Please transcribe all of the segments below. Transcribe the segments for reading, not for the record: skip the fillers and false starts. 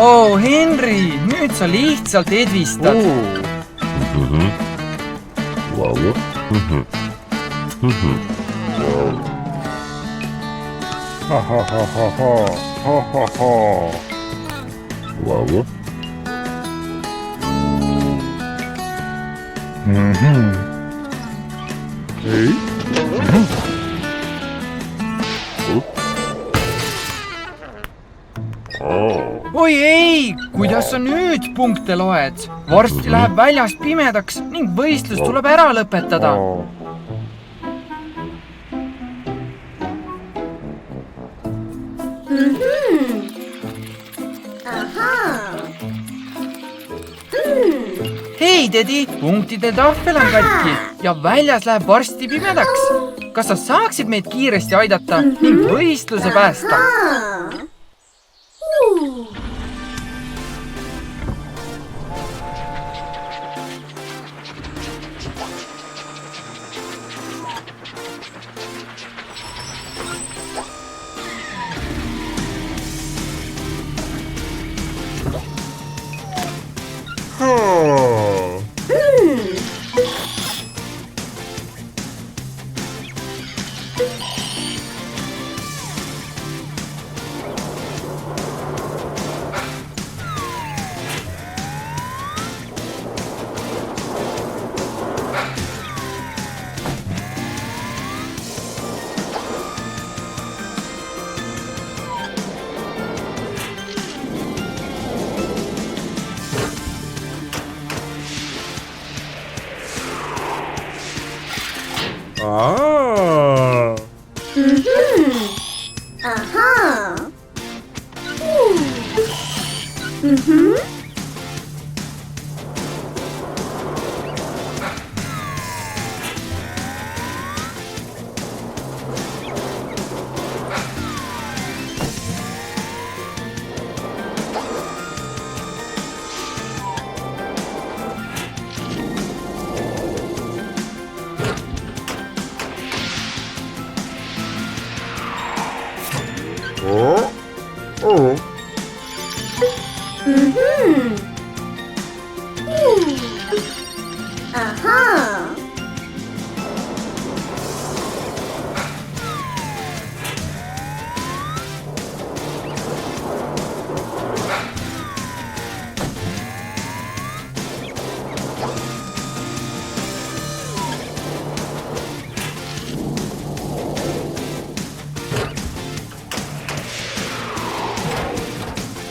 Oo, Henry, nüüd sa lihtsalt edvistad. Oi ei, kuidas sa nüüd punkte loed? Varsti läheb väljas pimedaks ning võistlus tuleb ära lõpetada. Hei, Teddy, punktide tahvel on katki ja väljas läheb varsti pimedaks. Kas sa saaksid meid kiiresti aidata ning võistluse päästa?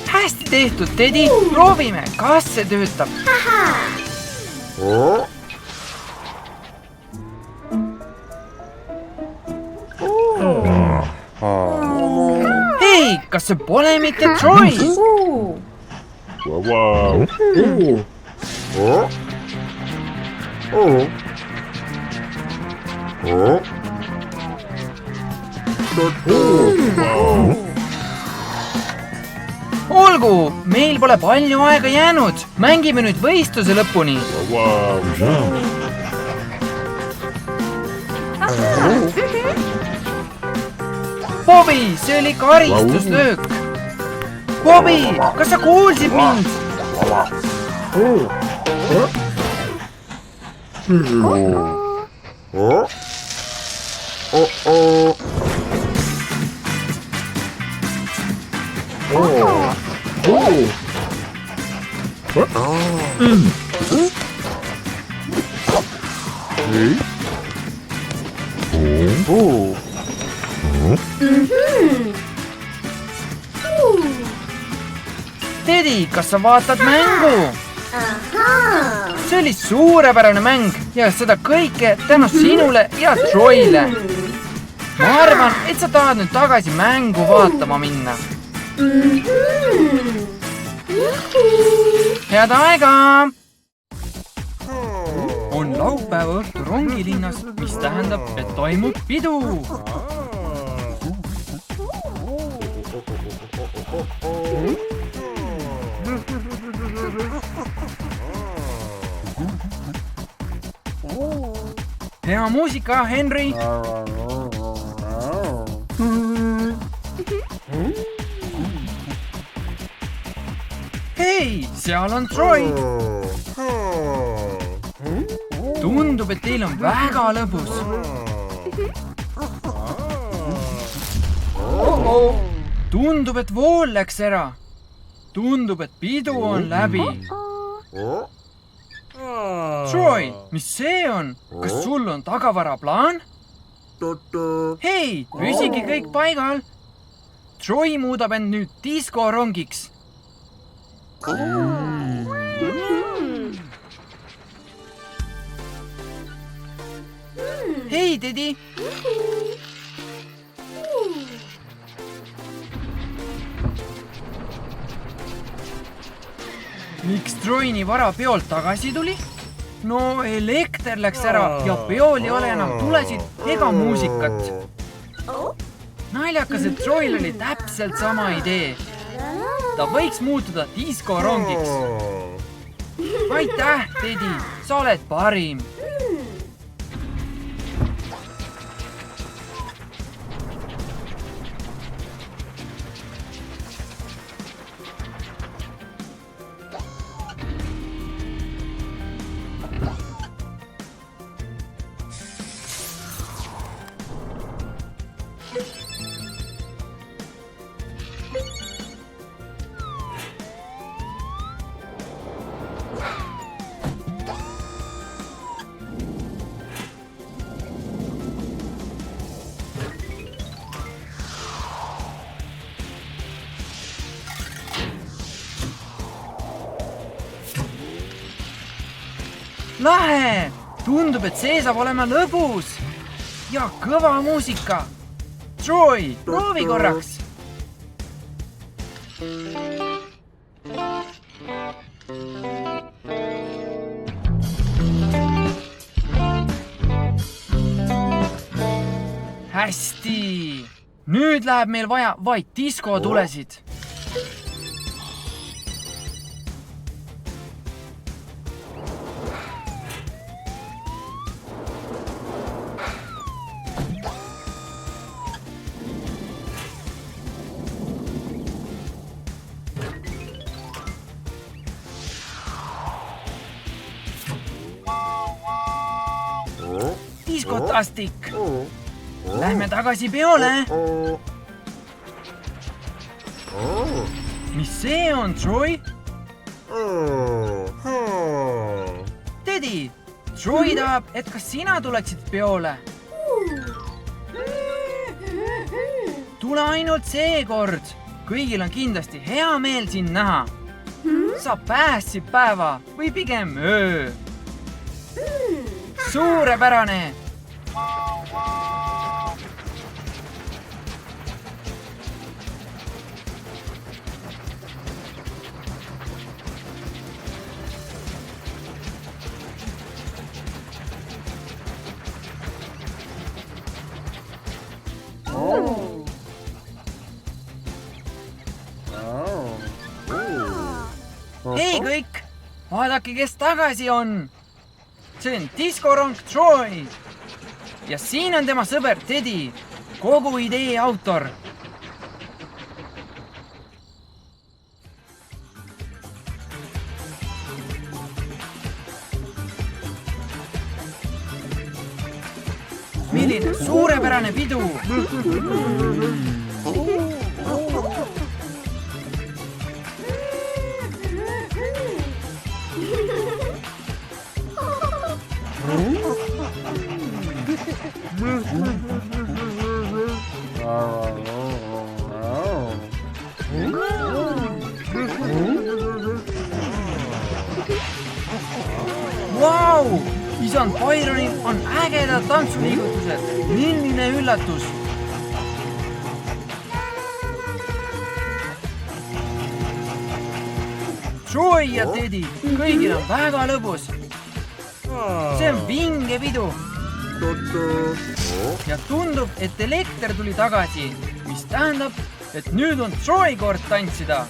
Hästi tehtud, Teddy. Proovime, kas see töötab. Hei, kas see pole mitte Troy? Olgu, meil pole palju aega jäänud. Mängime nüüd võistluse lõpuni. Bobby, see oli karistuslöök. Bobby, kas sa kuulsid mind? Teddy, kas sa vaatad mängu? See oli suurepärane mäng ja seda kõike tänu sinule ja Troyle. ma arvan, et sa tahad nüüd tagasi mängu vaatama minna. Head aega! On laupäeva õhtu rongilinnas, mis tähendab, et toimub pidu. Hea muusika, Henry! Hei, seal on Troy! Tundub, et teil on väga lõbus. Tundub, et vool läks ära. Tundub, et pidu on läbi. Troy, mis see on? Kas sul on tagavaraplaan? Hei, püsige kõik paigal. Troy muudab end nüüd diskorongiks. Hei, Teddy! Miks Troy nii vara peolt tagasi tuli? No elekter läks ära ja peol ei ole enam tulesid ega muusikat. Naljakas, et Troyl oli täpselt sama idee. Ta võiks muutuda diskorongiks. Aitäh, Teddy! Sa oled parim! Lahe! Tundub, et see saab olema lõbus. Ja kõva muusika. Troy, proovi korraks. Hästi. Nüüd läheb meil vaja vaid diskotulesid. Diskotastik. Lähme tagasi peole. Mis see on, Troy? Teddy, Troy tahab, et kas sina tuleksid peole? Tule ainult seekord. Kõigil on kindlasti hea meel sind näha. Sa päästsid päeva või pigem öö. Suurepärane! Hei kõik! Vaadake, kes tagasi on! See on diskorong Troy. Ja siin on tema sõber Teddy, kogu idee autor. Milline suurepärane pidu! Vau! Isand Byronil on ägedad tantsuliigutused. Milline üllatus! Troy ja Teddy, kõigil on väga lõbus. See on vinge pidu. Ja tundub, et elekter tuli tagasi, mis tähendab, et nüüd on Troy kord tantsida.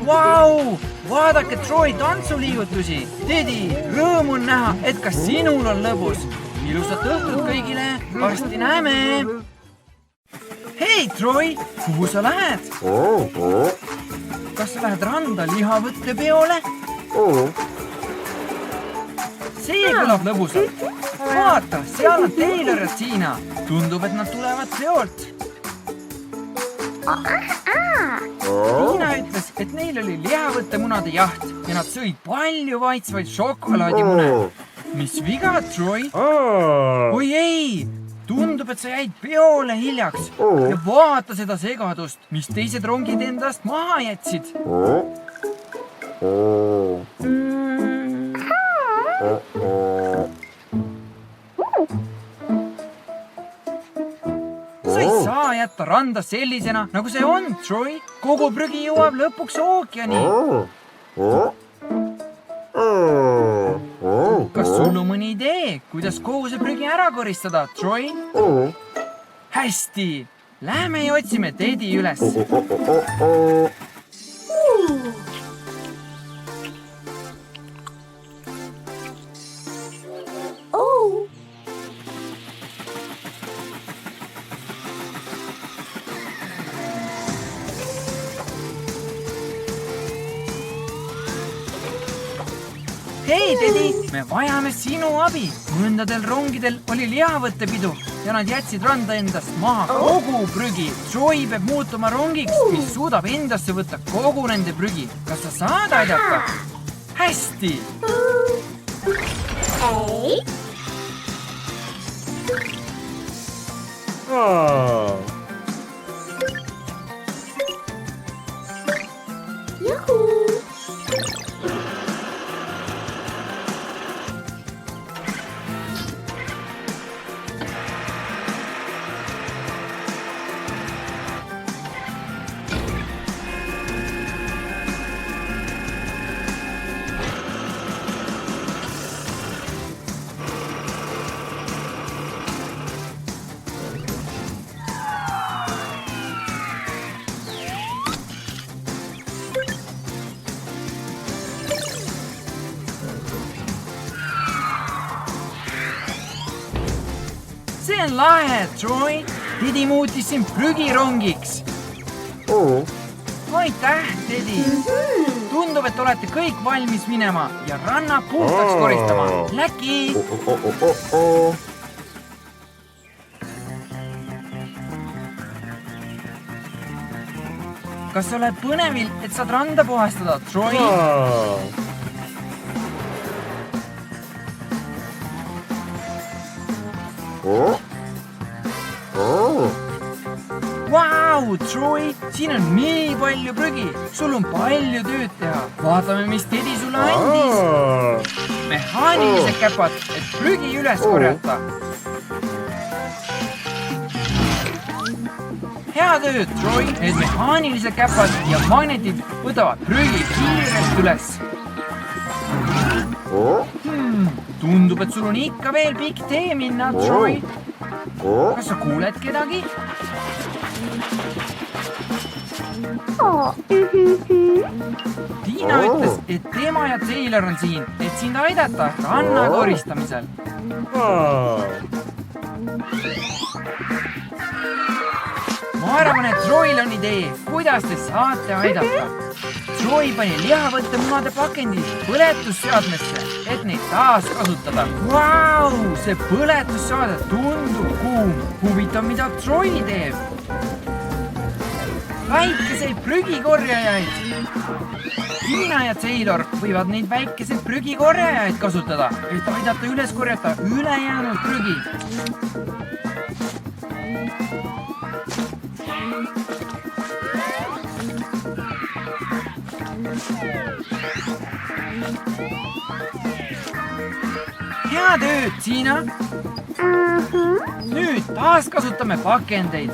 Vau! Vaadake Troy tantsuliigutusi. Teddy, rõõm on näha, et ka sinul on lõbus. Ilusat õhtut kõigile, varsti näeme. Hei Troy, kuhu sa lähed? Kas sa lähed randa lihavõtte peole? See kõlab lõbusalt. Vaata, seal on Taylor ja Tina. Tundub, et nad tulevad peolt. Tina ütles, et neil oli lihavõttemunade jaht ja nad sõid palju maitsvaid šokolaadimune. Mis viga, Troy? Oi ei! Tundub, et sa jäid peole hiljaks ja vaata seda segadust, mis teised rongid endast maha jätsid. Sa ei saa jätta randa sellisena, nagu see on, Troy. Kogu prügi jõuab lõpuks ookeani. Kas sul on mõni idee, kuidas kogu see prügi ära koristada, Troy? Hästi, lähme ja otsime Teddy üles. Hei Teddy, me vajame sinu abi. Mõndadel rongidel oli lihavõttepidu ja nad jätsid randa endast maha kogu prügi. Troy peab muutuma rongiks, mis suudab endasse võtta kogu nende prügi. Kas sa saad aidata? Hästi! See on lahe, Troy. Teddy muutis sind prügirongiks. Aitäh, Teddy. Tundub, et olete kõik valmis minema ja ranna puhtaks koristama. Läki! Kas sa oled põnevil, et saad randa puhastada, Troy? Vau, Troy, siin on nii palju prügi. Sul on palju tööd teha. Vaatame, mis Teddy sulle andis. Mehaanilised käpad, et prügi üles korjata. Hea tööd, Troy. Need mehaanilised käpad ja magnetid võtavad prügi kiirelt üles. Tundub, et sul on ikka veel pikk tee minna, Troy. Kas sa kuuled kedagi? Tina ütles, et tema ja Taylor on siin, et sind aidata ranna koristamisel. Ma arvan, et Troyl on idee, kuidas te saate aidata. Troy pani lihavõttemunade pakendid põletusseadmesse, et neid taas kasutada. Vau, see põletusseade tundub kuum. Huvitav, mida Troy teeb. Väikeseid prügikorjajaid. Tina ja Taylor võivad neid väikeseid prügikorjajaid kasutada, et aidata üles korjata ülejäänud prügi. Hea tööd, Tina! Nüüd taas kasutame pakendeid.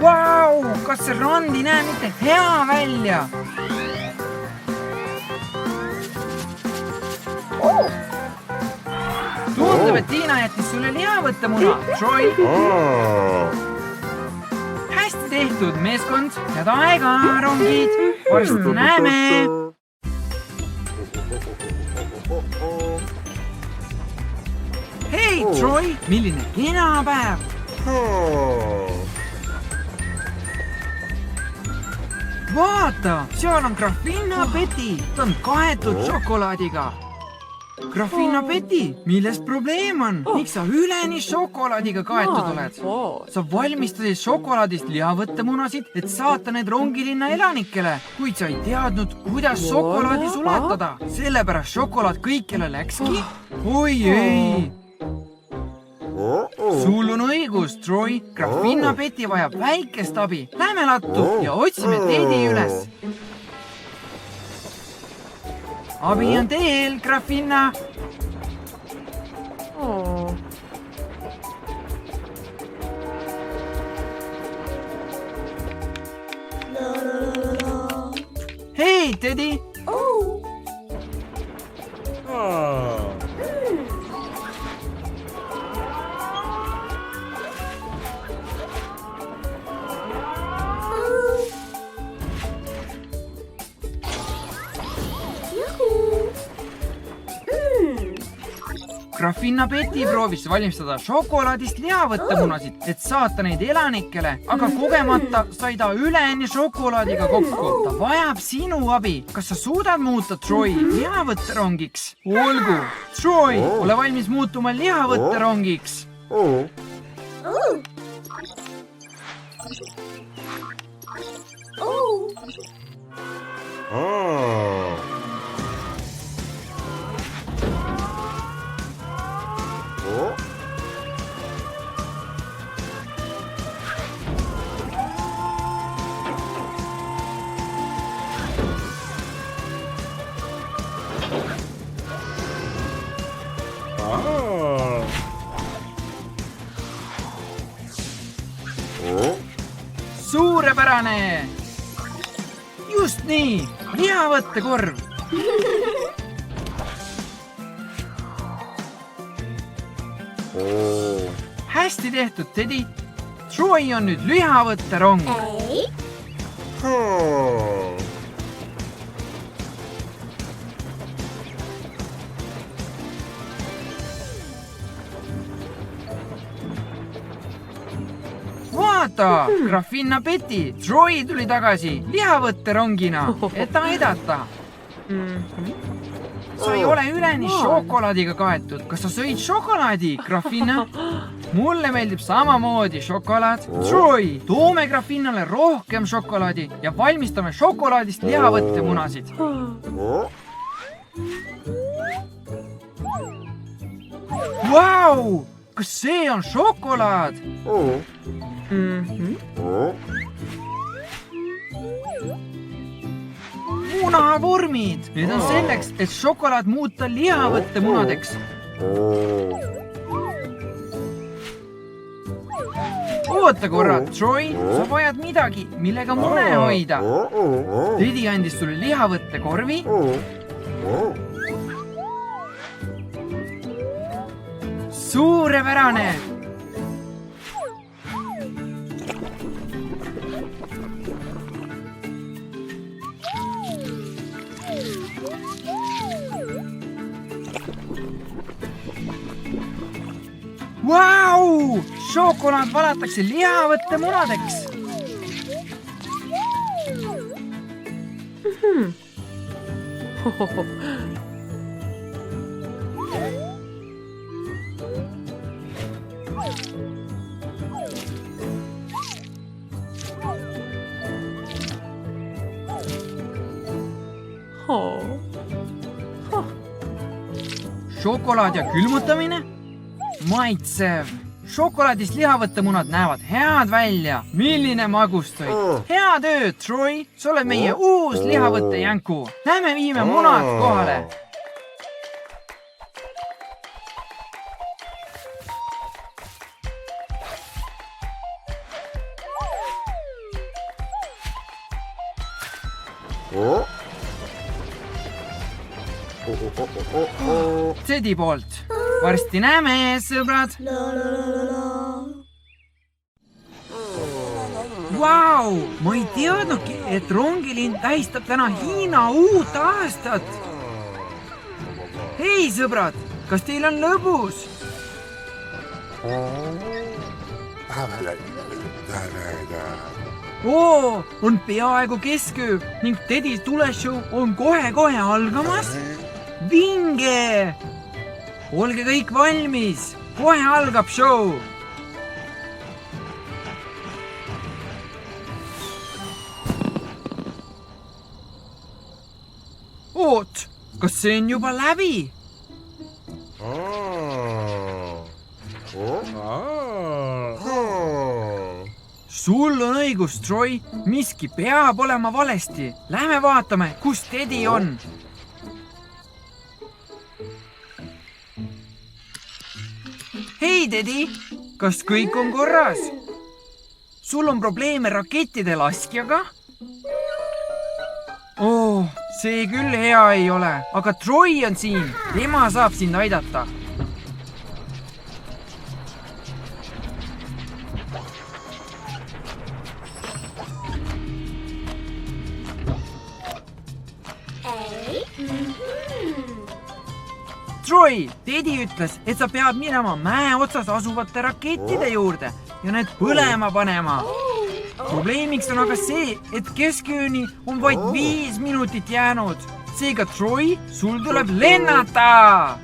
Vau, kas see rand ei näe mitte hea välja? Tundub, et Tiina jättis sulle lihavõttemuna, Troy. Hästi tehtud, meeskond. Head aega, rongid. Varsti näeme. Hei, Troy, milline kena päev. Vaata, seal on Graffinna Peti. Ta on kaetud šokolaadiga. Graffinna Peti, milles probleem on? Miks sa üleni šokolaadiga kaetud oled? Sa valmistasid šokolaadist lihavõttemunasid, et saata need rongilinna elanikele, kuid sa ei teadnud, kuidas šokolaadi sulatada. Sellepärast šokolaad kõikjale läkski? Oi ei! Sul on õigus, Troy. Graffinna Peti vajab väikest abi. Lähme lattu ja otsime Teddy üles. Abi on teel, Graffinna. Hei, Teddy. Graffinna Peti proovis valmistada šokolaadist lihavõttemunasid, et saata neid elanikele, aga kogemata sai ta üleni šokolaadiga kokku. Ta vajab sinu abi. Kas sa suudad muuta Troy lihavõtterongiks? Olgu. Troy, ole valmis muutuma lihavõtterongiks. Suurepärane! Just nii, lihavõttekorv. Hästi tehtud, Teddy. Troy on nüüd lihavõtterong. Vaata, Graffinna Peti, Troy tuli tagasi lihavõtterongina, et aidata. Sa ei ole üleni šokolaadiga kaetud. Kas sa sõid šokolaadi, Graffinna? Mulle meeldib samamoodi šokolaad. Troy, toome Graffinnale rohkem šokolaadi ja valmistame šokolaadist lihavõttemunasid. Vau! Kas see on šokolaad? Munavormid! Need on selleks, et šokolaad muuta lihavõttemunadeks. Oota korra, Troy, sa vajad midagi, millega mune hoida. Teddy andis sulle lihavõttekorvi. Suurepärane! Vau! Šokolaad valatakse lihavõttemunadeks. Šokolaad ja külmutamine? Maitsev. Šokolaadist lihavõttemunad näevad head välja. Milline magustoit. Hea töö, Troy. Sa oled meie uus lihavõttejänku. Lähme viime munad kohale. Zedi poolt. Varsti näeme, sõbrad. Vau, ma ei teadnudki, et rongilind tähistab täna Hiina uut aastat. Hei, sõbrad, kas teil on lõbus? On peaaegu kesköö ning Tedi tuleshow on kohe-kohe algamas. Vinge! Olge kõik valmis, kohe algab show. Oot, kas see on juba läbi? Sul on õigus, Troy. Miski peab olema valesti. Lähme vaatame, kus Tedi on. Hei, Tedi. Kas kõik on korras? Sul on probleeme rakettide laskjaga? See küll hea ei ole, aga Troy on siin. Tema saab sind aidata. Troy, Tedi ütles, et sa pead minema mäe otsas asuvate rakettide juurde ja need põlema panema. Probleemiks on aga see, et keskööni on vaid 5 minutit jäänud. Seega, Troy, sul tuleb lennata!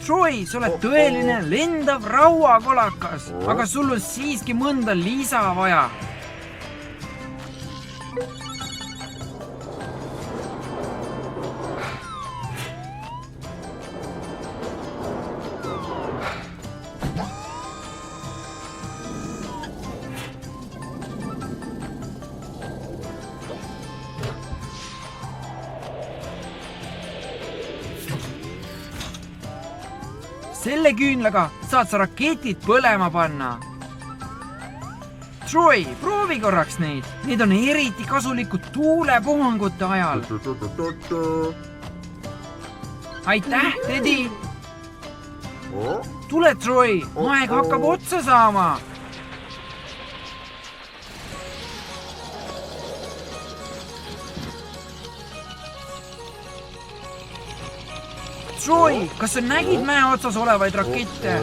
Troy, sa oled tõeline lendav rauakolakas, aga sul on siiski mõnda lisa vaja. Selle küünlaga saad sa raketid põlema panna. Troy, proovi korraks neid. Need on eriti kasulikud tuulepuhangute ajal. Aitäh, Tedi! Tule, Troy, aeg hakkab otsa saama. Troy, kas sa nägid mäe otsas olevaid rakette?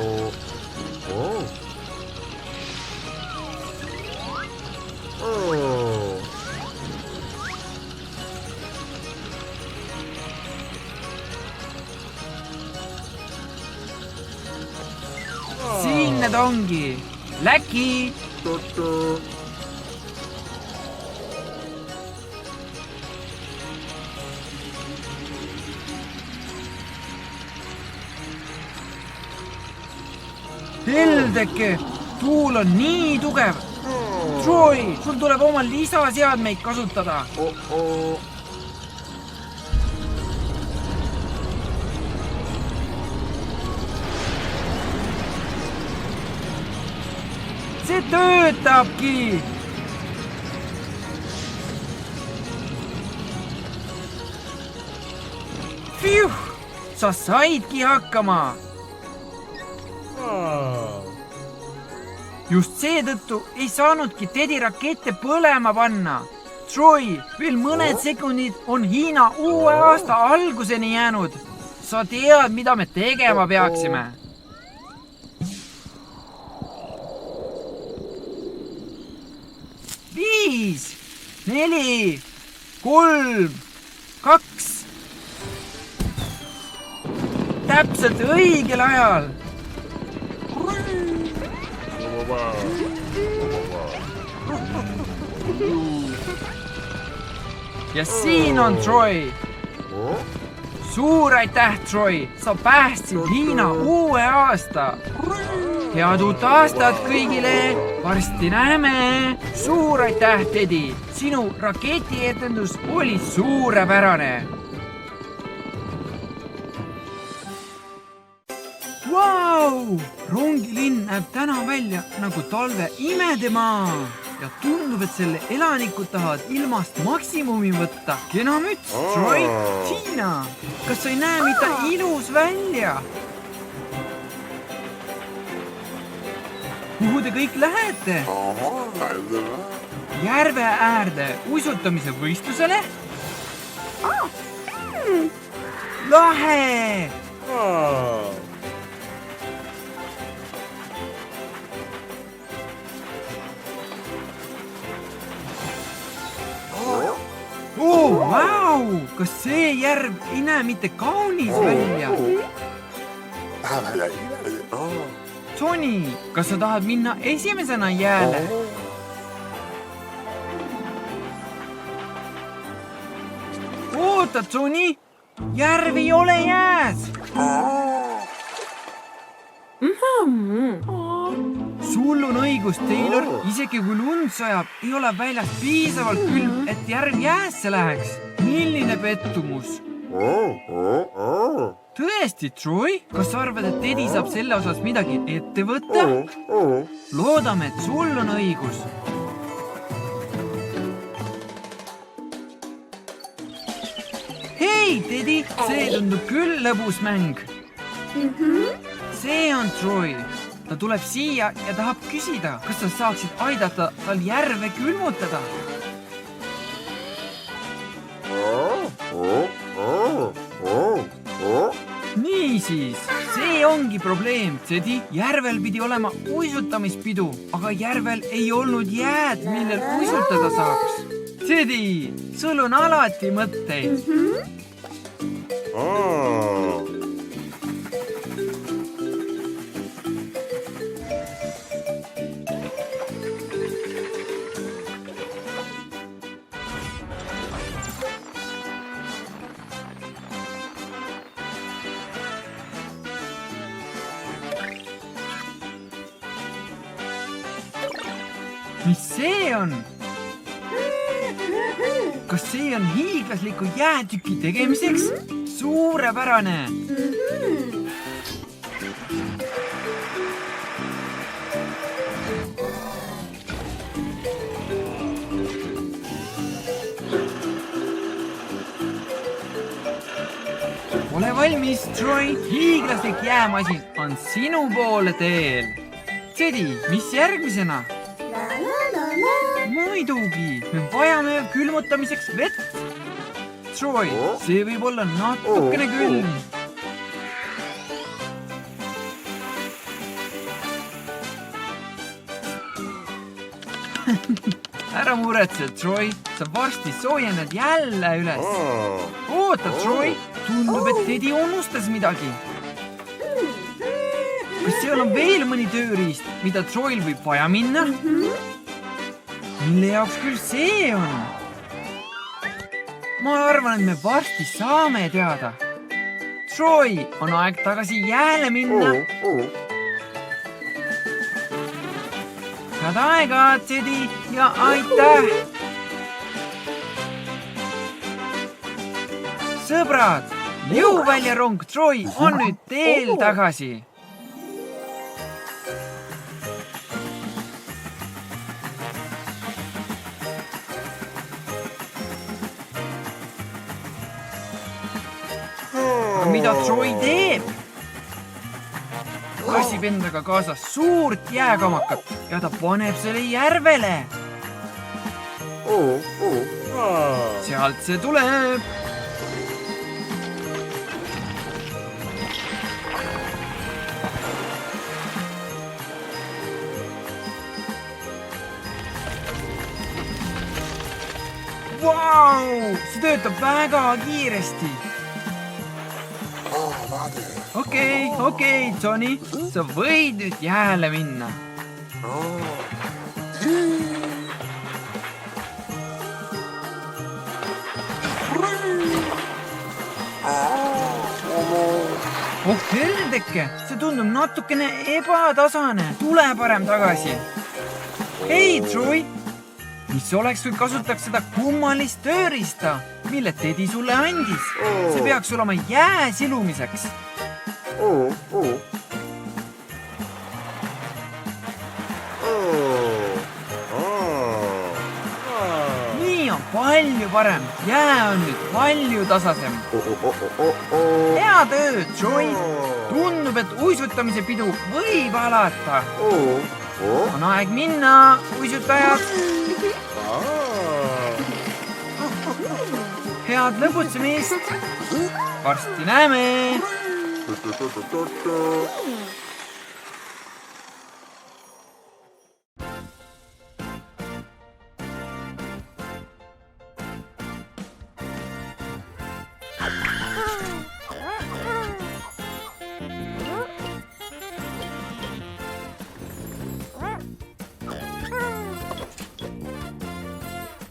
Siin need ongi. Läki! Heldeke, tuul on nii tugev. Troy, sul tuleb oma lisaseadmeid kasutada. See töötabki. Pfiuh, sa saidki hakkama. Just seetõttu ei saanudki Tedi rakette põlema panna. Troy, veel mõned sekundid on Hiina uue aasta alguseni jäänud. Sa tead, mida me tegema peaksime. Viis, 4, 3, 2. Täpselt õigel ajal. ja siin on Troy. Suur aitäh, Troy, sa päästsid Hiina uue aasta. Head uut aastat kõigile, varsti näeme. Suur aitäh, Teddy, sinu raketietendus oli suurepärane. Vau! Rongilinn näeb täna välja nagu talve imedemaa ja tundub, et selle elanikud tahavad ilmast maksimumi võtta. Kena müts, Troy, Tiina, kas sa ei näe, mida ilus välja? Kuhu te kõik lähete? Järve äärde uisutamise võistlusele? Lahe! Vau! Kas see järv ei näe mitte kaunis välja? Tony, kas sa tahad minna esimesena jääle? Oota, Tony! Järv ei ole jääs! Sul on õigus, Taylor. Isegi kui lund sajab, ei ole väljas piisavalt külm, et järv jäässe läheks. Milline pettumus! Tõesti, Troy? Kas sa arvad, et Teddy saab selle osas midagi ette võtta? Loodame, et sul on õigus. Hei, Teddy! See tundub küll lõbus mäng. See on Troy. Ta tuleb siia ja tahab küsida, kas sa saaksid aidata tal järve külmutada. Niisiis, see ongi probleem, Teddy. Järvel pidi olema uisutamispidu, aga järvel ei olnud jääd, millel uisutada saaks. Teddy, sul on alati mõtteid. Mis see on? Kas see on hiiglasliku jäätüki tegemiseks? Suurepärane! Ole valmis, Troy! Hiiglaslik jäämasin on sinu poole teel. Teddy, mis järgmisena? Muidugi, me vajame külmutamiseks vett. Troy, see võib olla natukene külm. Ära muretse, Troy, sa varsti soojened jälle üles. Oota, Troy, tundub, et Teddy unustas midagi. Kas seal on veel mõni tööriist, mida Troyl võib vaja minna? Mille jaoks küll see on? Ma arvan, et me varsti saame teada. Troy, on aeg tagasi jääle minna. Head aega, Teddy, ja aitäh! Sõbrad, jõuväljarong Troy on nüüd teel tagasi. Mida Troy teeb? Lassib endaga kaasas suurt jääkamakat ja ta paneb selle järvele. Sealt see tuleb. Vau! See töötab väga kiiresti. Okei, Tony, sa võid nüüd jääle minna. Oh herdeke, see tundub natukene ebatasane. Tule parem tagasi. Hei, Troy! Mis oleks, kui kasutaks seda kummalist tööriista, mille Teddy sulle andis? See peaks olema jää silumiseks. Nii on palju parem. Jää on nüüd palju tasasem. Hea töö, Troy! Tundub, et uisutamise pidu võib alata. On aeg minna, uisutajad! Head lõbutsemist! Varsti näeme!